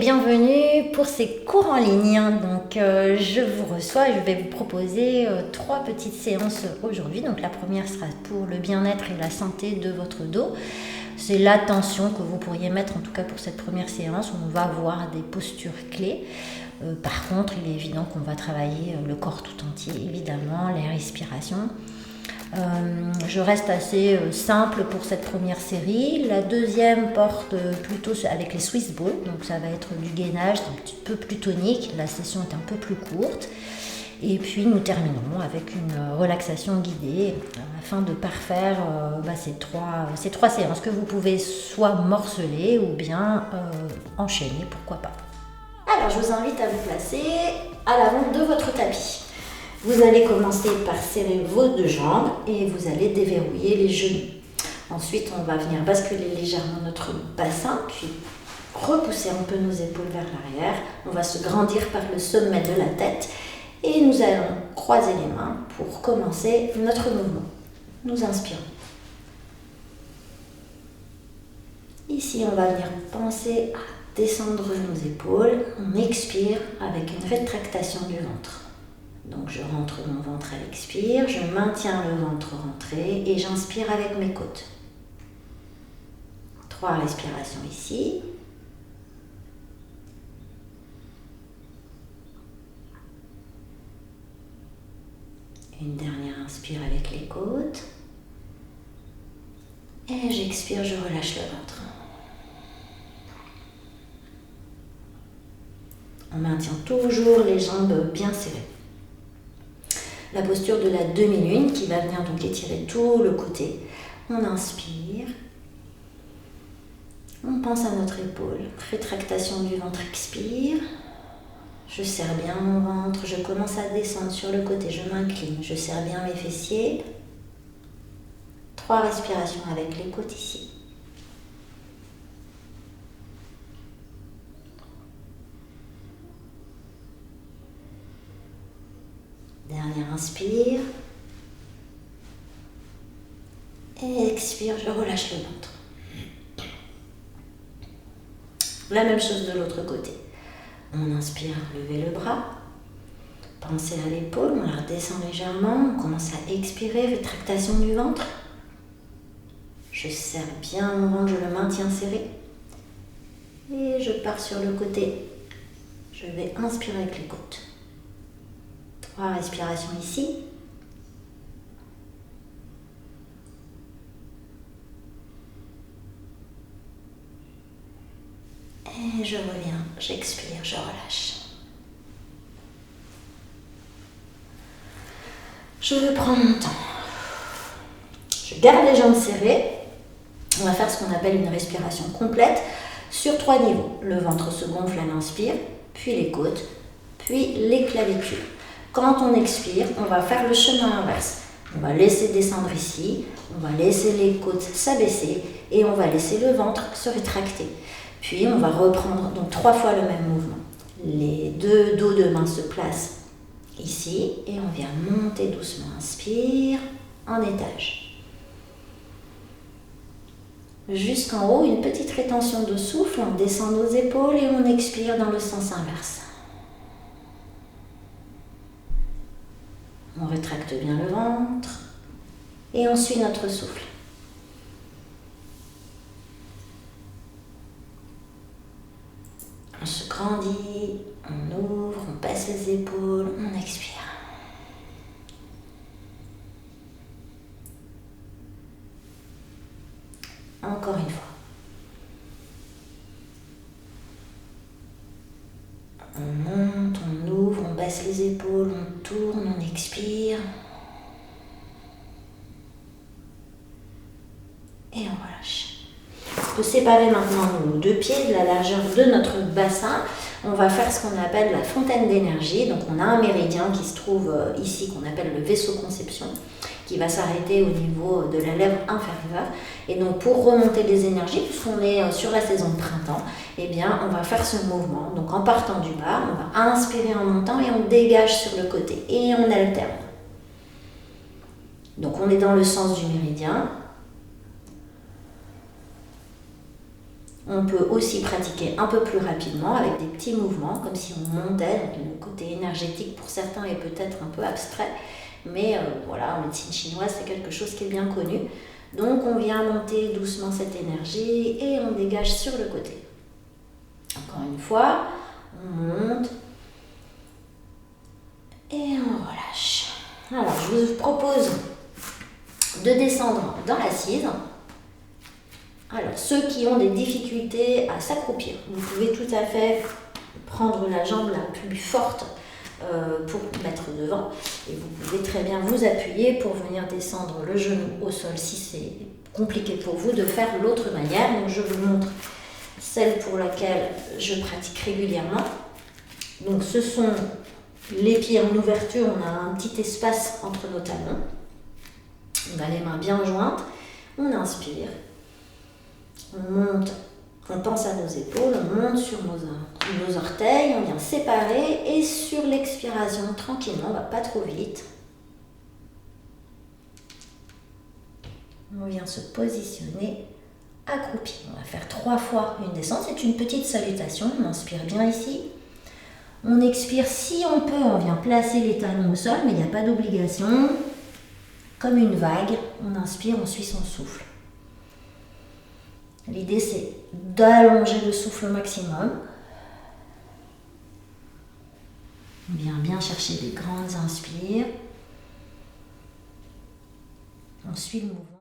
bienvenue pour ces cours en ligne. Donc je vous reçois et je vais vous proposer 3 petites séances aujourd'hui. Donc la première sera pour le bien-être et la santé de votre dos. C'est l'attention que vous pourriez mettre en tout cas pour cette première séance. On va voir des postures clés. Par contre, il est évident qu'on va travailler le corps tout entier, évidemment, les respirations. Je reste assez simple pour cette première série. La deuxième porte plutôt avec les Swiss balls, donc ça va être du gainage, un petit peu plus tonique. La session est un peu plus courte. Et puis nous terminerons avec une relaxation guidée afin de parfaire ces trois séances que vous pouvez soit morceler ou bien enchaîner, pourquoi pas. Alors je vous invite à vous placer à l'avant de votre tapis. Vous allez commencer par serrer vos 2 jambes et vous allez déverrouiller les genoux. Ensuite, on va venir basculer légèrement notre bassin, puis repousser un peu nos épaules vers l'arrière. On va se grandir par le sommet de la tête et nous allons croiser les mains pour commencer notre mouvement. Nous inspirons. Ici, on va venir penser à descendre nos épaules. On expire avec une rétractation du ventre. Donc je rentre mon ventre à l'expire, je maintiens le ventre rentré et j'inspire avec mes côtes. 3 respirations ici. Une dernière inspire avec les côtes. Et j'expire, je relâche le ventre. On maintient toujours les jambes bien serrées. La posture de la demi-lune qui va venir donc étirer tout le côté. On inspire. On pense à notre épaule. Rétractation du ventre, expire. Je serre bien mon ventre. Je commence à descendre sur le côté. Je m'incline. Je serre bien mes fessiers. 3 respirations avec les côtes ici. Dernière inspire. Et expire, je relâche le ventre. La même chose de l'autre côté. On inspire, levez le bras. Pensez à l'épaule, on la redescend légèrement. On commence à expirer, rétractation du ventre. Je serre bien mon ventre, je le maintiens serré. Et je pars sur le côté. Je vais inspirer avec les côtes. 3 respirations ici. Et je reviens, j'expire, je relâche. Je prends mon temps. Je garde les jambes serrées. On va faire ce qu'on appelle une respiration complète sur 3 niveaux. Le ventre se gonfle à l'inspire, puis les côtes, puis les clavicules. Quand on expire, on va faire le chemin inverse. On va laisser descendre ici, on va laisser les côtes s'abaisser et on va laisser le ventre se rétracter. Puis on va reprendre donc 3 fois le même mouvement. Les 2 dos de main se placent ici et on vient monter doucement. Inspire, en étage. Jusqu'en haut, une petite rétention de souffle, on descend nos épaules et on expire dans le sens inverse. On rétracte bien le ventre et on suit notre souffle. On se grandit, on ouvre, on passe les épaules, on expire. Encore une fois. On monte, on ouvre, on baisse les épaules, on tourne, on expire. Et on relâche. On peut séparer maintenant nos 2 pieds de la largeur de notre bassin. On va faire ce qu'on appelle la fontaine d'énergie. Donc on a un méridien qui se trouve ici, qu'on appelle le vaisseau conception, qui va s'arrêter au niveau de la lèvre inférieure. Et donc pour remonter les énergies, puisqu'on est sur la saison de printemps, eh bien on va faire ce mouvement. Donc en partant du bas, on va inspirer en montant et on dégage sur le côté. Et on alterne. Donc on est dans le sens du méridien. On peut aussi pratiquer un peu plus rapidement avec des petits mouvements, comme si on montait. Donc le côté énergétique pour certains est peut-être un peu abstrait, mais voilà, en médecine chinoise, c'est quelque chose qui est bien connu. Donc on vient monter doucement cette énergie et on dégage sur le côté. Encore une fois, on monte et on relâche. Alors je vous propose de descendre dans l'assise. Alors, ceux qui ont des difficultés à s'accroupir, vous pouvez tout à fait prendre la jambe la plus forte pour mettre devant. Et vous pouvez très bien vous appuyer pour venir descendre le genou au sol si c'est compliqué pour vous de faire l'autre manière. Donc, je vous montre celle pour laquelle je pratique régulièrement. Donc, ce sont les pieds en ouverture. On a un petit espace entre nos talons. On a les mains bien jointes. On inspire. On monte, on pense à nos épaules, on monte sur nos orteils, on vient séparer et sur l'expiration, tranquillement, on ne va pas trop vite. On vient se positionner accroupi. On va faire 3 fois une descente, c'est une petite salutation, on inspire bien ici. On expire si on peut, on vient placer les talons au sol, mais il n'y a pas d'obligation. Comme une vague, on inspire, on suit son souffle. L'idée, c'est d'allonger le souffle au maximum. On vient bien chercher des grandes inspires. On suit le mouvement.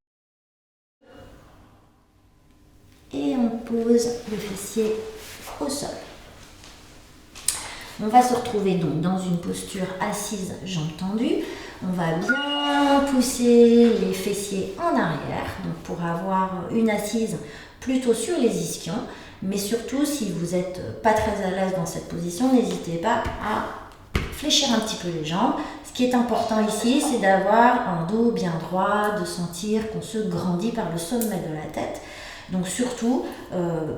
Et on pose le fessier au sol. On va se retrouver donc dans une posture assise, jambes tendues. On va bien pousser les fessiers en arrière, donc pour avoir une assise plutôt sur les ischions. Mais surtout, si vous n'êtes pas très à l'aise dans cette position, n'hésitez pas à fléchir un petit peu les jambes. Ce qui est important ici, c'est d'avoir un dos bien droit, de sentir qu'on se grandit par le sommet de la tête. Donc surtout,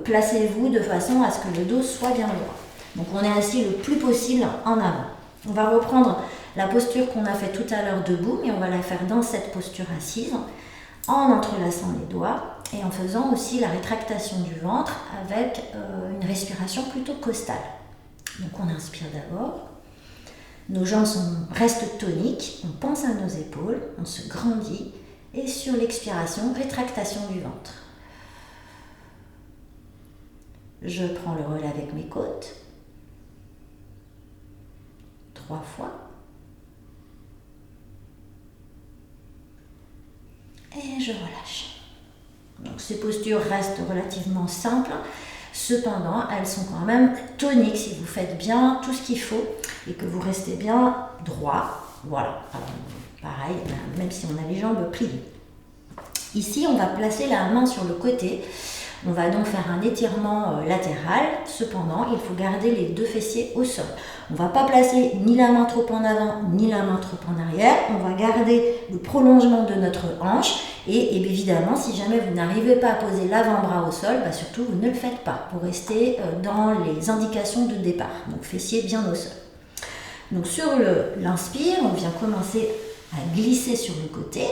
placez-vous de façon à ce que le dos soit bien droit. Donc on est assis le plus possible en avant. On va reprendre la posture qu'on a fait tout à l'heure debout, mais on va la faire dans cette posture assise, en entrelaçant les doigts et en faisant aussi la rétractation du ventre avec une respiration plutôt costale. Donc on inspire d'abord, nos jambes restent toniques, on pense à nos épaules, on se grandit et sur l'expiration, rétractation du ventre. Je prends le relais avec mes côtes. 3 fois. Et je relâche. Donc ces postures restent relativement simples. Cependant, elles sont quand même toniques si vous faites bien tout ce qu'il faut et que vous restez bien droit. Voilà. Alors, pareil, même si on a les jambes pliées. Ici, on va placer la main sur le côté. On va donc faire un étirement latéral. Cependant, il faut garder les 2 fessiers au sol. On ne va pas placer ni la main trop en avant, ni la main trop en arrière. On va garder le prolongement de notre hanche. Et évidemment, si jamais vous n'arrivez pas à poser l'avant-bras au sol, surtout, vous ne le faites pas pour rester dans les indications de départ. Donc, fessiers bien au sol. Donc, sur l'inspire, on vient commencer à glisser sur le côté.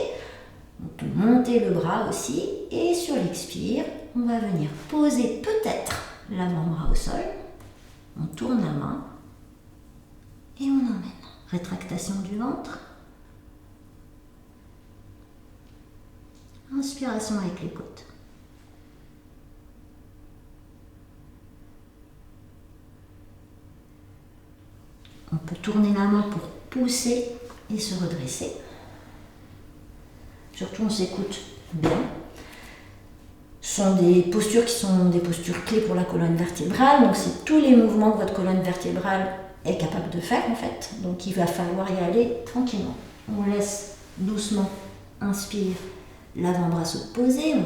On peut monter le bras aussi. Et sur l'expire, on va venir poser peut-être l'avant-bras au sol. On tourne la main. Et on emmène. Rétractation du ventre. Inspiration avec les côtes. On peut tourner la main pour pousser et se redresser. Surtout, on s'écoute bien. Ce sont des postures qui sont des postures clés pour la colonne vertébrale. Donc, c'est tous les mouvements que votre colonne vertébrale est capable de faire, en fait. Donc, il va falloir y aller tranquillement. On laisse doucement, inspire, l'avant-bras se poser. On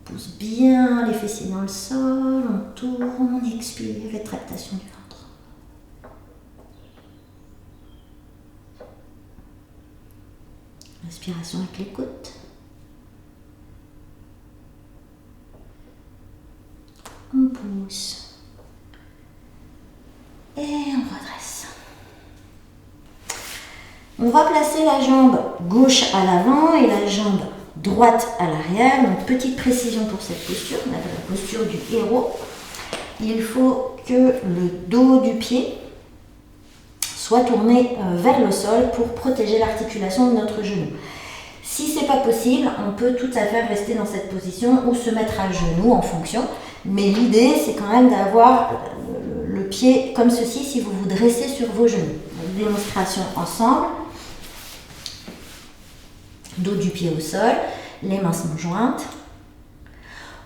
pousse bien les fessiers dans le sol. On tourne, on expire, rétractation du ventre. Inspiration avec les côtes. On pousse. Et on redresse. On va placer la jambe gauche à l'avant et la jambe droite à l'arrière. Donc petite précision pour cette posture, on appelle la posture du héros. Il faut que le dos du pied soit tourné vers le sol pour protéger l'articulation de notre genou. Si ce n'est pas possible, on peut tout à fait rester dans cette position ou se mettre à genoux en fonction. Mais l'idée, c'est quand même d'avoir le pied comme ceci si vous vous dressez sur vos genoux. Donc, démonstration ensemble. Dos du pied au sol, les mains sont jointes.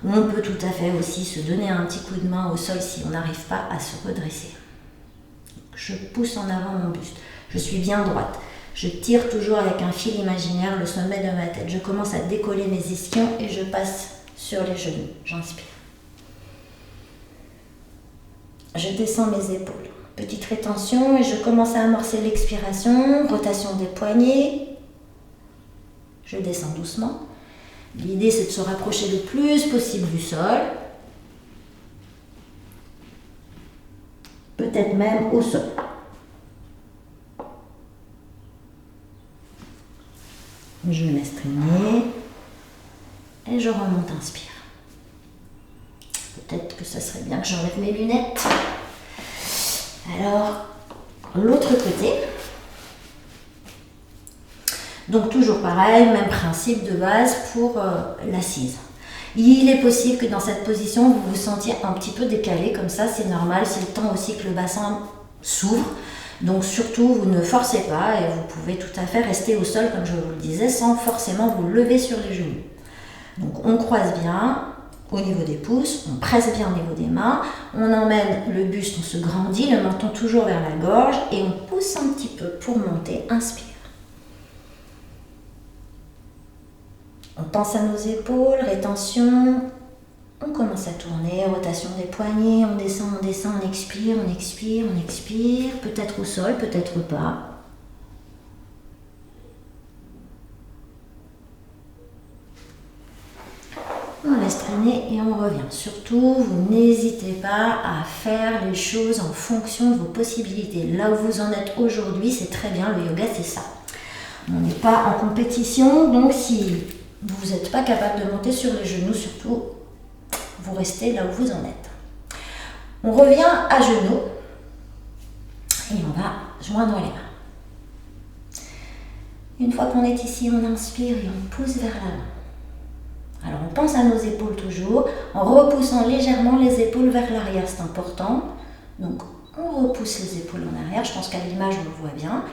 On peut tout à fait aussi se donner un petit coup de main au sol si on n'arrive pas à se redresser. Je pousse en avant mon buste. Je suis bien droite. Je tire toujours avec un fil imaginaire le sommet de ma tête. Je commence à décoller mes ischions et je passe sur les genoux. J'inspire. Je descends mes épaules. Petite rétention et je commence à amorcer l'expiration. Rotation des poignets. Je descends doucement. L'idée, c'est de se rapprocher le plus possible du sol. Peut-être même au sol. Je laisse traîner et je remonte, inspire. Peut-être que ça serait bien que j'enlève mes lunettes. Alors, l'autre côté. Donc toujours pareil, même principe de base pour l'assise. Il est possible que dans cette position, vous vous sentiez un petit peu décalé, comme ça, c'est normal, c'est le temps aussi que le bassin s'ouvre. Donc surtout, vous ne forcez pas et vous pouvez tout à fait rester au sol, comme je vous le disais, sans forcément vous lever sur les genoux. Donc on croise bien au niveau des pouces, on presse bien au niveau des mains, on emmène le buste, on se grandit, le menton toujours vers la gorge et on pousse un petit peu pour monter, inspire. On pense à nos épaules, rétention, on commence à tourner, rotation des poignets, on descend, on expire, on expire, on expire, peut-être au sol, peut-être pas. On laisse traîner et on revient. Surtout, vous n'hésitez pas à faire les choses en fonction de vos possibilités. Là où vous en êtes aujourd'hui, c'est très bien, le yoga c'est ça. On n'est pas en compétition, donc si vous n'êtes pas capable de monter sur les genoux, surtout, vous restez là où vous en êtes. On revient à genoux et on va joindre les mains. Une fois qu'on est ici, on inspire et on pousse vers l'avant. Alors on pense à nos épaules toujours, en repoussant légèrement les épaules vers l'arrière, c'est important. Donc on repousse les épaules en arrière, je pense qu'à l'image on le voit bien.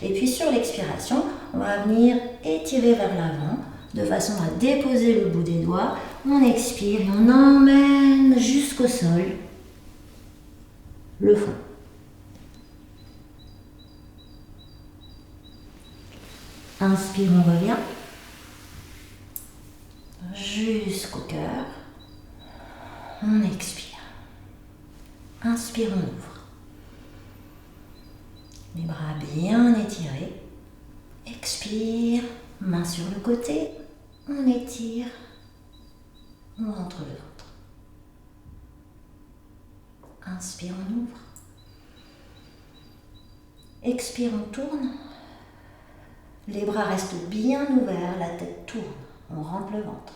Et puis sur l'expiration, on va venir étirer vers l'avant, de façon à déposer le bout des doigts. On expire et on emmène jusqu'au sol le fond. Inspire, on revient jusqu'au cœur. On expire. Inspire, on ouvre. Les bras bien étirés. Expire, main sur le côté. On étire. On rentre le ventre. Inspire, on ouvre. Expire, on tourne. Les bras restent bien ouverts, la tête tourne. On rentre le ventre.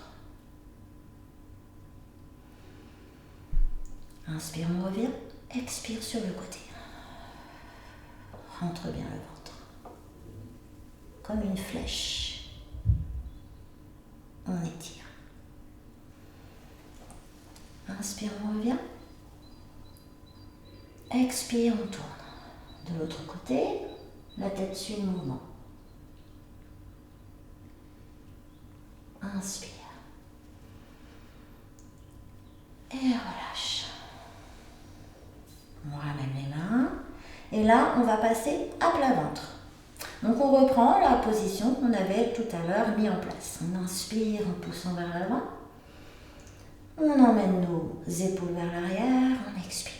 Inspire, on revient. Expire sur le côté. Rentre bien le ventre. Comme une flèche. On étire. Inspire, on revient. Expire, on tourne. De l'autre côté, la tête suit le mouvement. Inspire. Et relâche. On ramène les mains. Et là, on va passer à plat ventre. Donc on reprend la position qu'on avait tout à l'heure mis en place. On inspire en poussant vers l'avant. On emmène nos épaules vers l'arrière. On expire.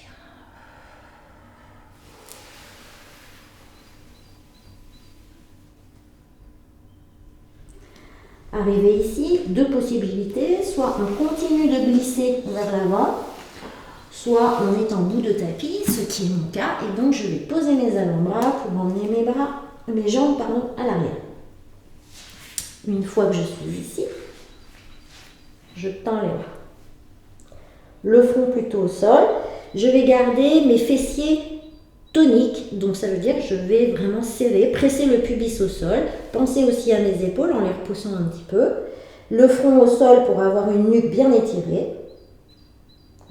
Arrivé ici, deux possibilités, soit on continue de glisser vers l'avant, soit on est en bout de tapis, ce qui est mon cas, et donc je vais poser mes avant-bras pour emmener mes jambes à l'arrière. Une fois que je suis ici, je tends les bras. Le front plutôt au sol. Je vais garder mes fessiers toniques, donc ça veut dire que je vais vraiment serrer, presser le pubis au sol. Pensez aussi à mes épaules en les repoussant un petit peu. Le front au sol pour avoir une nuque bien étirée.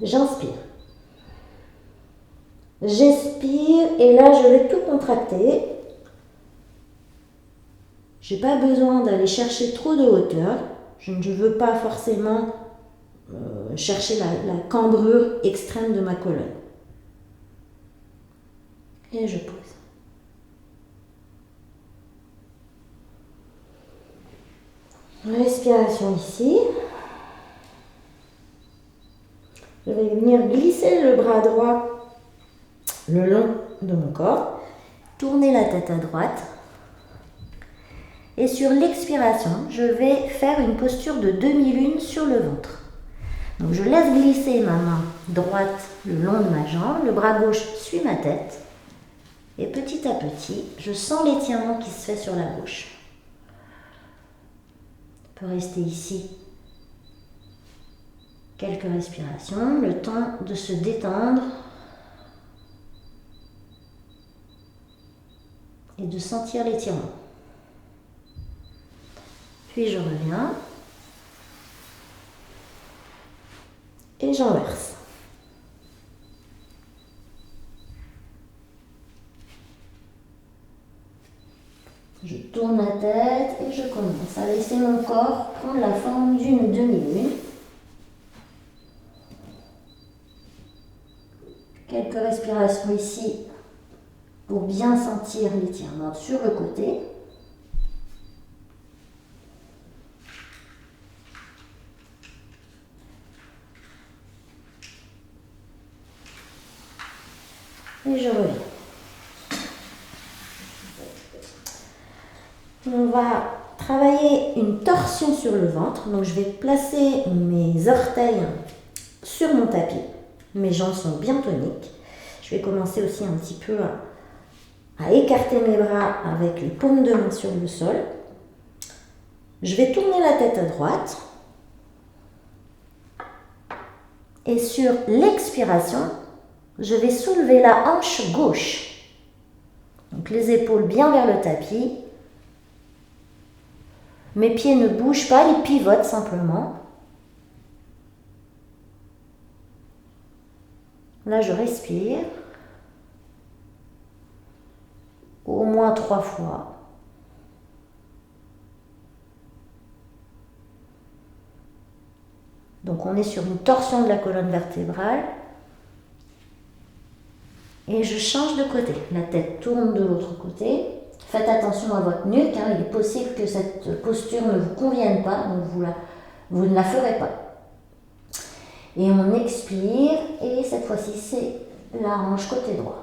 J'inspire. J'expire et là je vais tout contracter. Je n'ai pas besoin d'aller chercher trop de hauteur. Je ne veux pas forcément chercher la cambrure extrême de ma colonne. Et je pose. Respiration ici. Je vais venir glisser le bras droit le long de mon corps. Tourner la tête à droite. Et sur l'expiration, je vais faire une posture de demi-lune sur le ventre. Donc je laisse glisser ma main droite le long de ma jambe, le bras gauche suit ma tête. Et petit à petit, je sens l'étirement qui se fait sur la gauche. On peut rester ici quelques respirations, le temps de se détendre et de sentir l'étirement. Puis je reviens et j'inverse. Je tourne la tête et je commence à laisser mon corps prendre la forme d'une demi-lune. Quelques respirations ici pour bien sentir l'étirement sur le côté. Et je reviens. On va travailler une torsion sur le ventre. Donc je vais placer mes orteils sur mon tapis. Mes jambes sont bien toniques. Je vais commencer aussi un petit peu à écarter mes bras avec les paumes de main sur le sol. Je vais tourner la tête à droite. Et sur l'expiration, je vais soulever la hanche gauche. Donc les épaules bien vers le tapis. Mes pieds ne bougent pas, ils pivotent simplement. Là, je respire. Au moins 3 fois. Donc on est sur une torsion de la colonne vertébrale. Et je change de côté. La tête tourne de l'autre côté. Faites attention à votre nuque. Il est possible que cette posture ne vous convienne pas, donc vous ne la ferez pas. Et on expire, et cette fois-ci, c'est la hanche côté droit.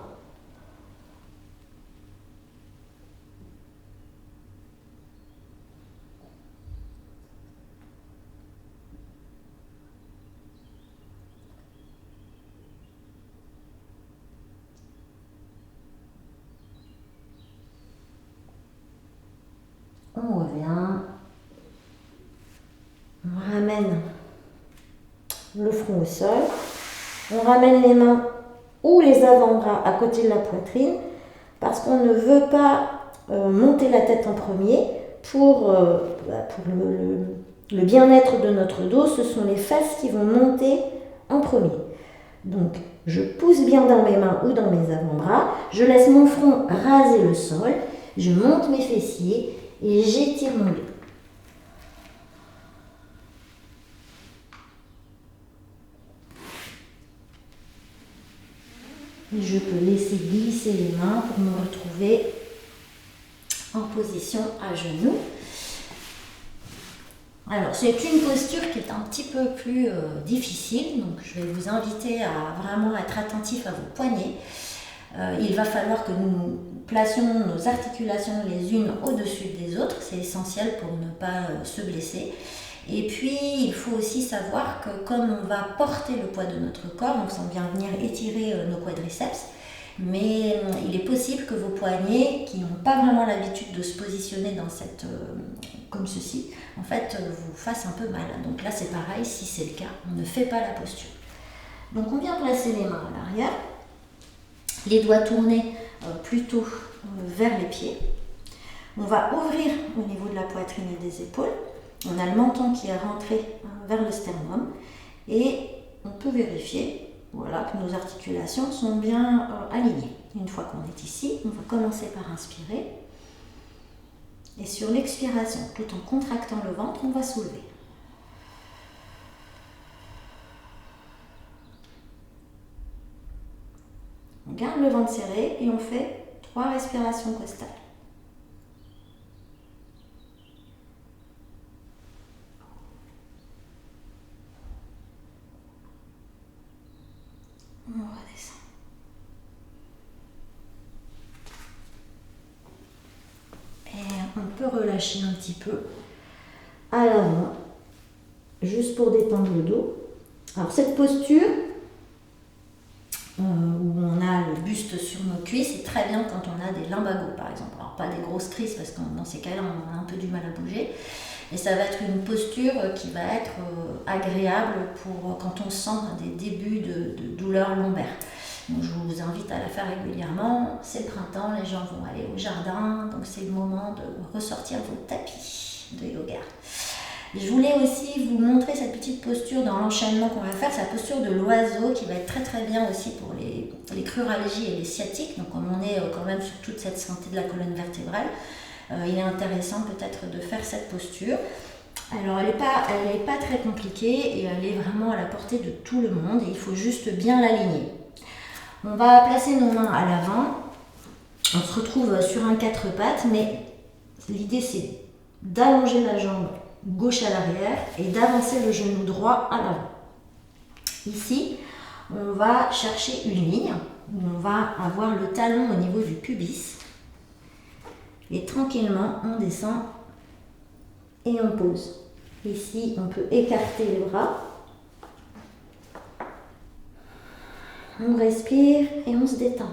On revient, on ramène le front au sol, on ramène les mains ou les avant-bras à côté de la poitrine parce qu'on ne veut pas monter la tête en premier pour le bien-être de notre dos. Ce sont les fesses qui vont monter en premier. Donc je pousse bien dans mes mains ou dans mes avant-bras, je laisse mon front raser le sol, je monte mes fessiers et j'étire mon dos. Et je peux laisser glisser les mains pour me retrouver en position à genoux. Alors, c'est une posture qui est un petit peu plus difficile, donc je vais vous inviter à vraiment être attentif à vos poignets. Il va falloir que nous placions nos articulations les unes au-dessus des autres, c'est essentiel pour ne pas se blesser. Et puis, il faut aussi savoir que comme on va porter le poids de notre corps, donc ça vient venir étirer nos quadriceps, mais il est possible que vos poignets, qui n'ont pas vraiment l'habitude de se positionner dans cette, comme ceci, en fait, vous fassent un peu mal. Donc là, c'est pareil, si c'est le cas, on ne fait pas la posture. Donc on vient placer les mains à l'arrière, les doigts tournés plutôt vers les pieds. On va ouvrir au niveau de la poitrine et des épaules. On a le menton qui est rentré vers le sternum et on peut vérifier, voilà, que nos articulations sont bien alignées. Une fois qu'on est ici, on va commencer par inspirer et sur l'expiration, tout en contractant le ventre, on va soulever. On garde le ventre serré et on fait 3 respirations costales. On redescend. Et on peut relâcher un petit peu à l'avant, juste pour détendre le dos. Alors cette posture, où on a le buste sur nos cuisses, c'est très bien quand on a des lumbagos par exemple. Alors pas des grosses crises parce que dans ces cas-là on a un peu du mal à bouger. Et ça va être une posture qui va être agréable pour quand on sent des débuts de douleurs lombaires. Donc je vous invite à la faire régulièrement. C'est le printemps, les gens vont aller au jardin, donc c'est le moment de ressortir vos tapis de yoga. Je voulais aussi vous montrer cette petite posture dans l'enchaînement qu'on va faire. C'est la posture de l'oiseau qui va être très très bien aussi pour les cruralgies et les sciatiques. Donc comme on est quand même sur toute cette santé de la colonne vertébrale, il est intéressant peut-être de faire cette posture. Alors elle est pas très compliquée et elle est vraiment à la portée de tout le monde et il faut juste bien l'aligner. On va placer nos mains à l'avant. On se retrouve sur un 4 pattes, mais l'idée c'est d'allonger la jambe gauche à l'arrière et d'avancer le genou droit à l'avant. Ici, on va chercher une ligne où on va avoir le talon au niveau du pubis et tranquillement on descend et on pose. Ici, on peut écarter les bras. On respire et on se détend.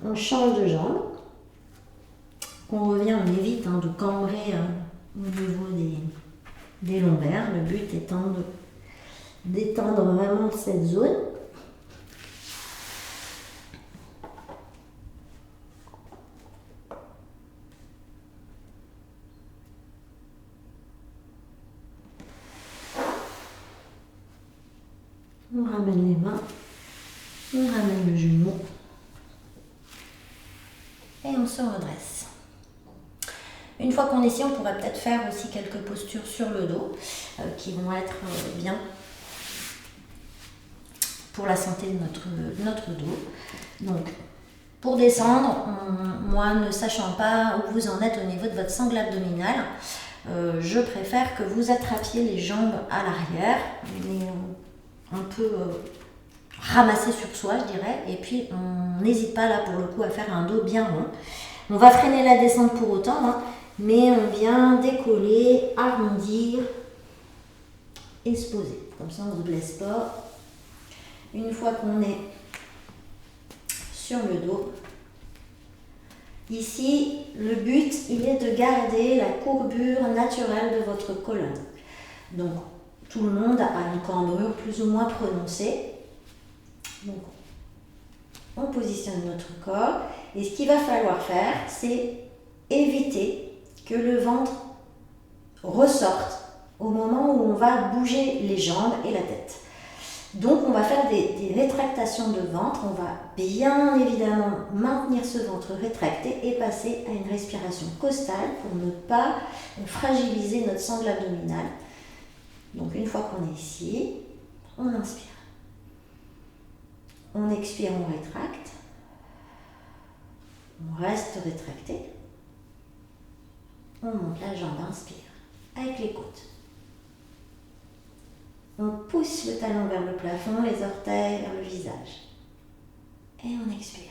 On change de jambe. On revient, on évite de cambrer au niveau des lombaires. Le but étant de détendre vraiment cette zone. On ramène les mains, on ramène le genou et on se redresse. Une fois qu'on est ici, on pourrait peut-être faire aussi quelques postures sur le dos qui vont être bien pour la santé de notre dos. Donc, pour descendre, moi ne sachant pas où vous en êtes au niveau de votre sangle abdominale, je préfère que vous attrapiez les jambes à l'arrière, un peu ramassé sur soi, je dirais, et puis on n'hésite pas là pour le coup à faire un dos bien rond. On va freiner la descente pour autant, mais on vient décoller, arrondir et se poser. Comme ça, on ne se blesse pas. Une fois qu'on est sur le dos, ici, le but, il est de garder la courbure naturelle de votre colonne. Donc, tout le monde a une cambrure plus ou moins prononcée. Donc, on positionne notre corps. Et ce qu'il va falloir faire, c'est éviter que le ventre ressorte au moment où on va bouger les jambes et la tête. Donc, on va faire des rétractations de ventre. On va bien évidemment maintenir ce ventre rétracté et passer à une respiration costale pour ne pas fragiliser notre sangle abdominale. Donc, une fois qu'on est ici, on inspire. On expire, on rétracte. On reste rétracté. On monte la jambe, inspire, avec les côtes. On pousse le talon vers le plafond, les orteils vers le visage. Et on expire.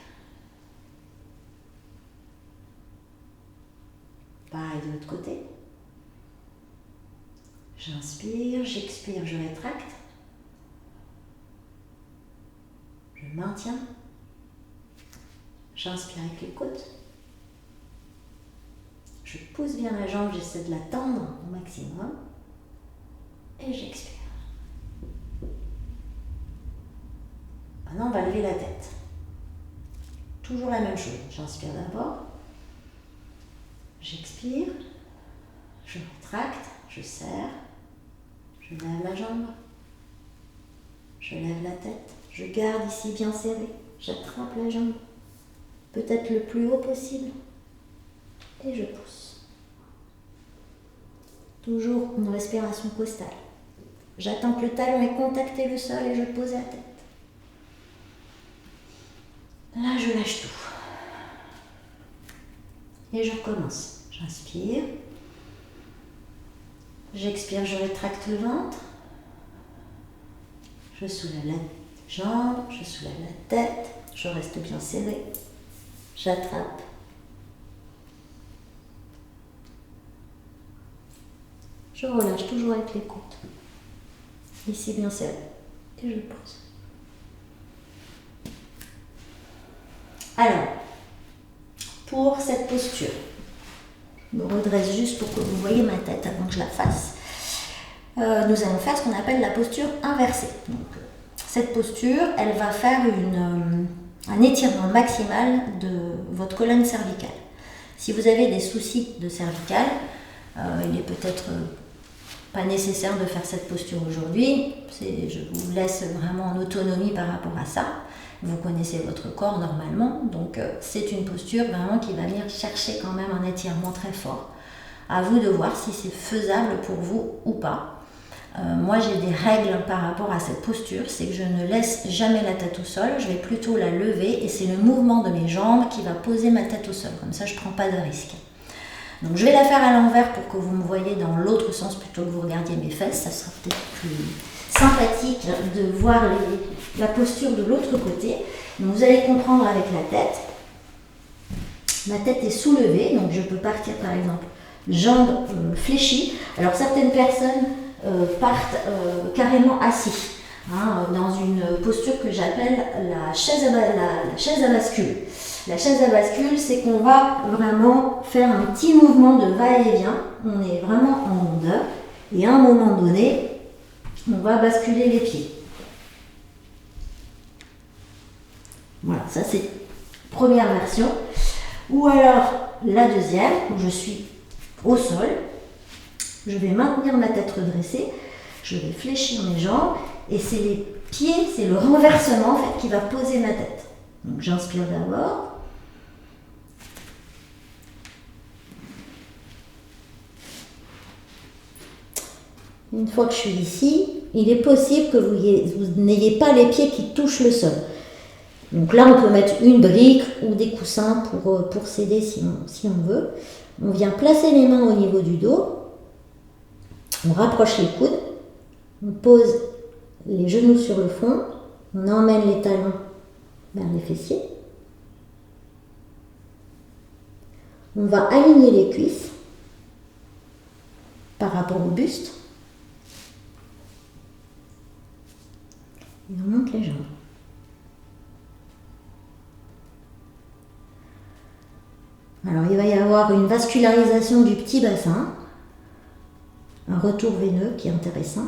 Pareil de l'autre côté. J'inspire, j'expire, je rétracte. Je maintiens. J'inspire avec les côtes. Je pousse bien la jambe, j'essaie de la tendre au maximum. Et j'expire. Maintenant, on va lever la tête. Toujours la même chose. J'inspire d'abord. J'expire. Je rétracte. Je serre. Je lève la jambe. Je lève la tête. Je garde ici bien serré. J'attrape la jambe. Peut-être le plus haut possible. Et je pousse. Toujours une respiration costale. J'attends que le talon ait contacté le sol et je pose la tête. Là, je lâche tout. Et je recommence. J'inspire. J'expire, je rétracte le ventre. Je soulève la jambe, je soulève la tête. Je reste bien serré. J'attrape. Je relâche toujours avec les côtes. Ici bien serré. Et je pose. Alors, pour cette posture, je me redresse juste pour que vous voyez ma tête avant que je la fasse. Nous allons faire ce qu'on appelle la posture inversée. Donc, cette posture, elle va faire un étirement maximal de votre colonne cervicale. Si vous avez des soucis de cervicale, il est peut-être pas nécessaire de faire cette posture aujourd'hui. Je vous laisse vraiment en autonomie par rapport à ça. Vous connaissez votre corps normalement, donc c'est une posture vraiment qui va venir chercher quand même un étirement très fort. À vous de voir si c'est faisable pour vous ou pas. Moi j'ai des règles par rapport à cette posture, c'est que je ne laisse jamais la tête au sol, je vais plutôt la lever et c'est le mouvement de mes jambes qui va poser ma tête au sol, comme ça je ne prends pas de risque. Donc je vais la faire à l'envers pour que vous me voyez dans l'autre sens plutôt que vous regardiez mes fesses, ça sera peut-être plus sympathique de voir la posture de l'autre côté. Donc vous allez comprendre avec la tête. Ma tête est soulevée, donc je peux partir par exemple jambes fléchies. Alors certaines personnes partent carrément assis, dans une posture que j'appelle la chaise à bascule. La chaise à bascule, c'est qu'on va vraiment faire un petit mouvement de va-et-vient. On est vraiment en rondeur et à un moment donné, on va basculer les pieds. Voilà, ça c'est la première version. Ou alors la deuxième, où je suis au sol. Je vais maintenir ma tête redressée. Je vais fléchir mes jambes. Et c'est les pieds, c'est le renversement en fait qui va poser ma tête. Donc j'inspire d'abord. Une fois que je suis ici, il est possible que vous n'ayez pas les pieds qui touchent le sol. Donc là, on peut mettre une brique ou des coussins pour s'aider si on veut. On vient placer les mains au niveau du dos. On rapproche les coudes. On pose les genoux sur le fond. On emmène les talons vers les fessiers. On va aligner les cuisses par rapport au buste. Et on monte les jambes. Alors il va y avoir une vascularisation du petit bassin, un retour veineux qui est intéressant.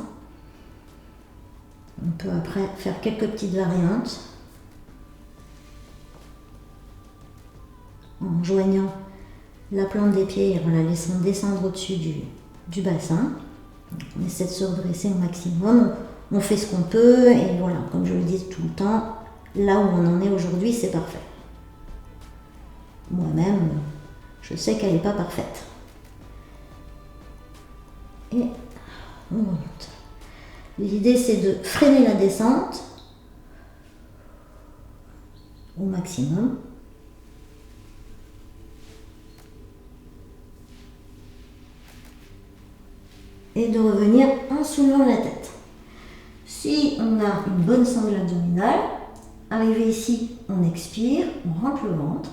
On peut après faire quelques petites variantes en joignant la plante des pieds et en la laissant descendre au-dessus du bassin. On essaie de se redresser au maximum. On fait ce qu'on peut et voilà, comme je le dis tout le temps, là où on en est aujourd'hui, c'est parfait. Moi-même, je sais qu'elle n'est pas parfaite. Et on remonte. L'idée, c'est de freiner la descente au maximum. Et de revenir en soulevant la tête. Si on a une bonne sangle abdominale, arrivé ici, on expire, on rentre le ventre,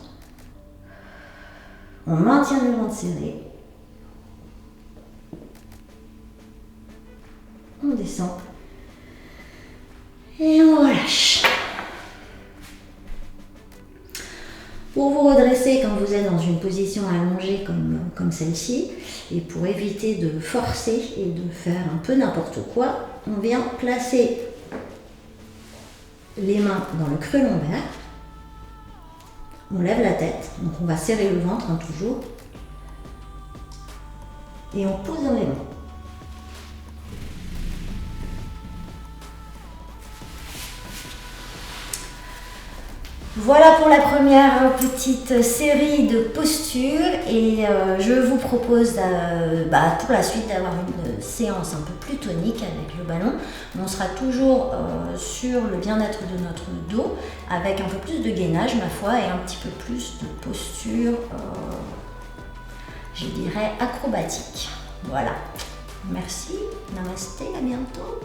on maintient le ventre serré, on descend et on relâche. Pour vous redresser quand vous êtes dans une position allongée comme celle-ci, et pour éviter de forcer et de faire un peu n'importe quoi, on vient placer les mains dans le creux lombaire, on lève la tête, donc on va serrer le ventre toujours, et on pose dans les mains. Voilà pour la première petite série de postures et je vous propose pour la suite d'avoir une séance un peu plus tonique avec le ballon. On sera toujours sur le bien-être de notre dos avec un peu plus de gainage ma foi et un petit peu plus de posture, je dirais acrobatique. Voilà. Merci, namasté, à bientôt.